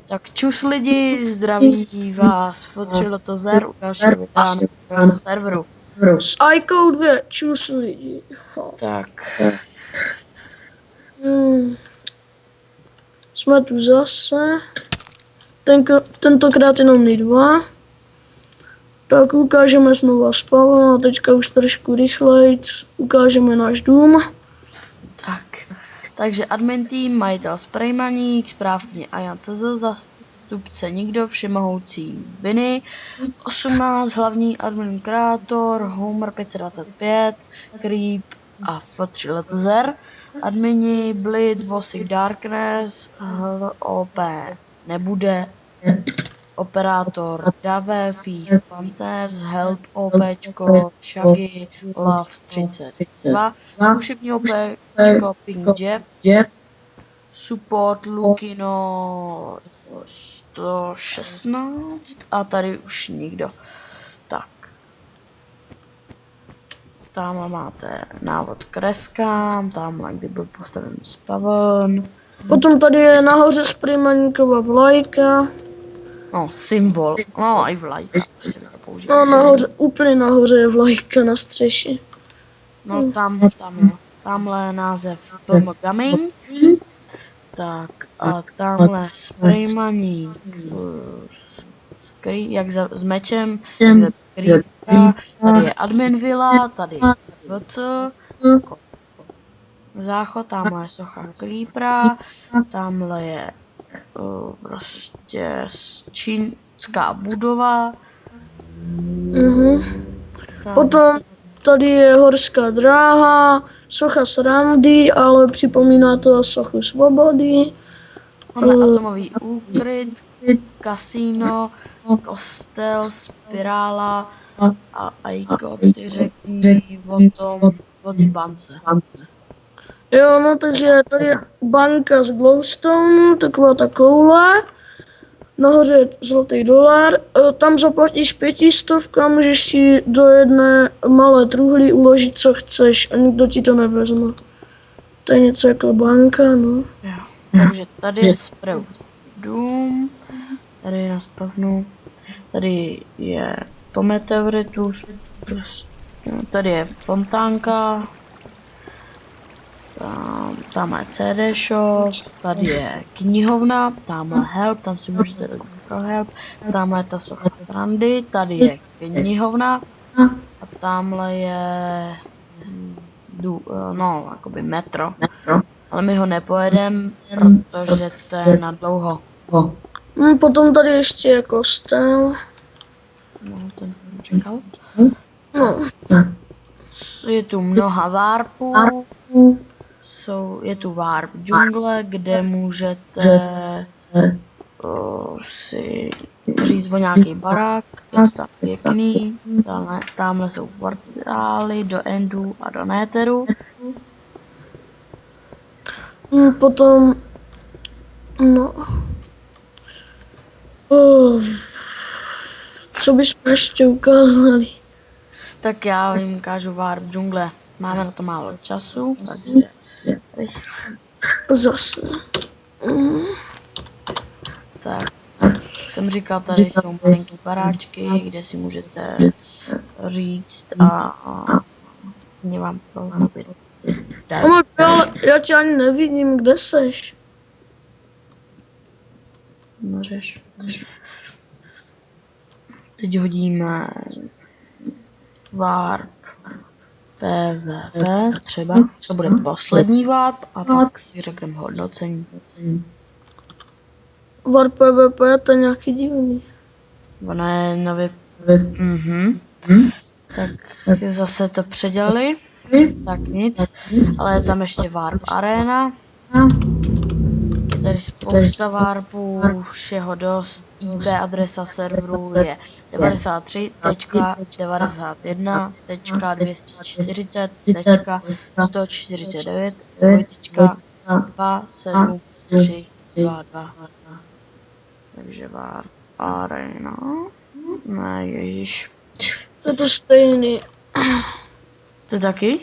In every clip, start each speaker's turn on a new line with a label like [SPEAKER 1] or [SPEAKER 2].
[SPEAKER 1] Tak čus lidi, zdraví vás Fotřilotozer u dalšího videa na svého serveru.
[SPEAKER 2] S iCode 2, čus lidi.
[SPEAKER 1] Tak,
[SPEAKER 2] Jsme tu zase. Tentokrát jenom my dva. Tak ukážeme znova spawn a teďka už trošku rychlejc. Ukážeme náš dům.
[SPEAKER 1] takže admin tým, majitel Spraymaník, správkyně Ajan.cz, zastupce nikdo, všemohoucí Viny, 18, hlavní admin kreator, Homer 525, Creep a Fotřilotozer, admini Blid, Vosik Darkness, OP nebude, operátor Dave, Fích Panthers, Help OPčko, Shaggy, Olaf 32, zkušební OPčko Pink Jeb, Support Lukino 116 a tady už nikdo. Tak. Tamhle máte návod k kreskám, tamhle kdy byl postaven spawn.
[SPEAKER 2] Potom tady je nahoře Spraymaníkova vlajka.
[SPEAKER 1] No, symbol, no i vlajka.
[SPEAKER 2] No nahoře, úplně nahoře je vlajka na střeše.
[SPEAKER 1] No tam jo. Tamhle název PM Gaming. Tak a tamhle Spraymaník. Jak s mečem, jak za Creepera. Tady je admin villa, tady je VC. Záchod, tamhle je socha Creepera. Tamhle je prostě čínská budova.
[SPEAKER 2] Potom tady je horská dráha, socha Srandy, ale připomíná to sochu Svobody.
[SPEAKER 1] Máme atomový úkryt, kasíno, kostel, spirála a Aiko, ty řekni o té bance.
[SPEAKER 2] Jo, no takže tady je banka z glowstone, taková ta koule. Nahoře je zlatý dolar, tam zaplatíš 500 a můžeš si do jedné malé truhly uložit, co chceš a nikdo ti to nevezme. To je něco jako banka, no.
[SPEAKER 1] Jo, takže tady je Sprayův dům, tady je na spavnu, tady je po meteoritu, tady je fontánka, tam je CD shop, tady je knihovna, tamhle help, tam si můžete dát pro help, tamhle je ta socha Srandy, tady je knihovna a tamhle je no, jakoby metro. Ale my ho nepojedeme, protože to je na dlouho.
[SPEAKER 2] Potom tady ještě je kostel.
[SPEAKER 1] No, ten čekal.
[SPEAKER 2] No.
[SPEAKER 1] Je tu mnoha warpů. Je tu warp džungle, kde můžete si říct o nějaký barák, je to tam pěkný, tamhle jsou portály do endu a do netheru.
[SPEAKER 2] Potom, no, co bychom ještě ukázali?
[SPEAKER 1] Tak já jim ukážu warp džungle, máme na to málo času, takže
[SPEAKER 2] Zase.
[SPEAKER 1] Tak, jak jsem říkal, tady jsou malinký baráčky, kde si můžete říct a mě vám to nabít.
[SPEAKER 2] Ale já tě ani nevidím, kde seš.
[SPEAKER 1] No řeš. Teď hodíme warp PvP třeba, to bude poslední warp a pak si řekneme hodnocení.
[SPEAKER 2] Warp PvP, to je nějaký divný.
[SPEAKER 1] Ono je nový. Tak zase to předělali. Tak nic, ale je tam ještě warp arena. Je tady spousta warpů, všeho dost. IP adresa serveru je 93.149.273.2 takže warp arena. Ne, ježiš.
[SPEAKER 2] To je to stejný.
[SPEAKER 1] To taky?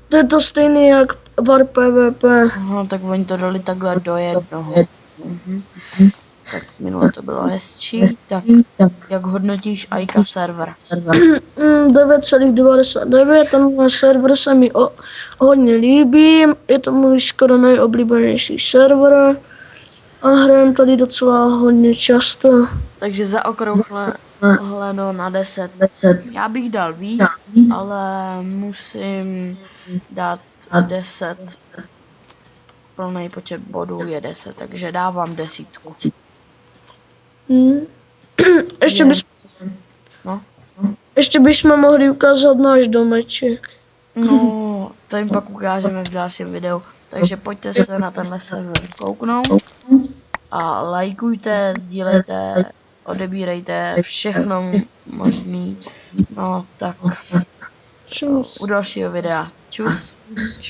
[SPEAKER 2] To je to stejný jak Warp PvP.
[SPEAKER 1] Aha, tak oni to dali takhle do jednoho. Tak minule to bylo hezčí. Tak jak hodnotíš Aika server?
[SPEAKER 2] 9,99, tenhle server se mi hodně líbí, je to můj skoro nejoblíbenější server a hrajem tady docela hodně často.
[SPEAKER 1] Takže zaokrouhleno na 10. Já bych dal víc, ale musím dát 10. Plný počet bodů je 10, takže dávám 10.
[SPEAKER 2] Ještě,
[SPEAKER 1] Je.
[SPEAKER 2] bys,
[SPEAKER 1] No.
[SPEAKER 2] ještě bychom mohli ukázat náš domeček.
[SPEAKER 1] No, to jim pak ukážeme v dalším videu. Takže pojďte se na tenhle server kouknout a lajkujte, sdílejte, odebírejte všechno možný. No tak
[SPEAKER 2] Čus.
[SPEAKER 1] u dalšího videa. Čus.